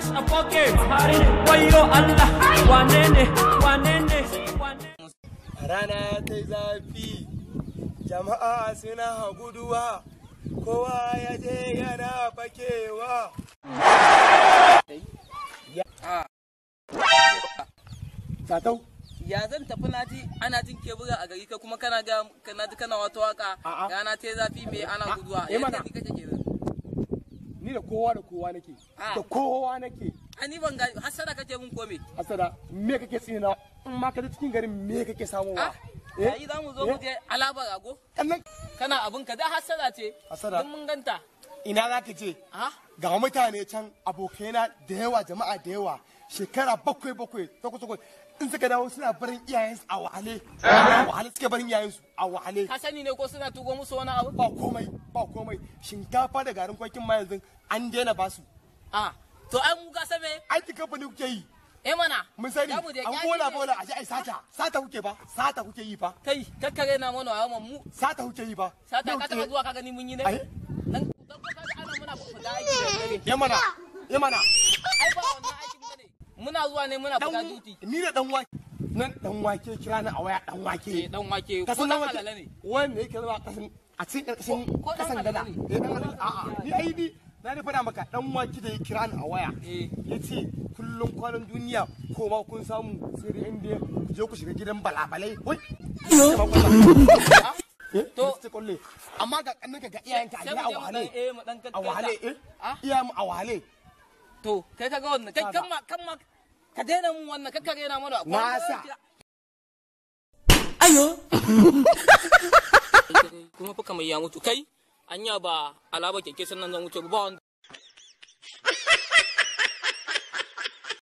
cash a pocket. Wayo Allah, wane ne? Rana ta zafi, jama'a suna guduwa, kowa ya je yana fakewa. Tatau. Ya zan tafi naji ana jin kebura a gari ka kuma kana wata waka rana ta zafi me ana guduwa yadda ni kake kenan. Ni da kowa nake. Da kowa nake. Ani ban ga hasada kake mun ko me? Hasada me kake tsina in ma ka cikin garin me kake samowa? Ai za mu zo mu je alaba rago. Kana abun ka da hasada ce. Hasada. Mun ganta. Ina za ka je? Ga mutane can abokaina da yawa jama'a da yawa shekara bakwai takwas in suka dawo suna barin iyayensu a wahale. Suke barin iyayensu a wahale. Ka sani ne ko suna tugo musu wani abu? Ba komai. Shinkafa da garin kwakin ma yanzu an daina basu. To ai mu ka same? Aiki kamfani kuke yi. Mana. Mun sani an bola a ji ai sata kuke ba. Sata kuke yi fa. Kai kakkare na mana wa mu. Sata kuke yi ba. Sata ka taba zuwa ka gani mun yi ne? Dan ko ka ga ana muna fita aiki da dare. Yamana. Ai ba wannan aikin bane. Muna zuwa ne muna fita duty. Ni da dan wake. Nan dan wake kira ni a waya dan wake. Dan wake. Ko dan halala ne. Wanda yake zama a cikin kasan gana. Ni ai ni na da fada maka dan wake da ya kira ni a waya. Yace kullum kwanan duniya ko ma kun samu sai da inda ku je ku shiga gidan balabalai. Wai. To amma ga kannanka ga iyayenka a gida a wahale. A wahale iyayen a wahale. To kai kaga wannan kai kan ma ka daina mun wannan kakka rena mana masa ayo kuma fa kamar ya mutu kai anya ba alaba keke sannan zan wuce ba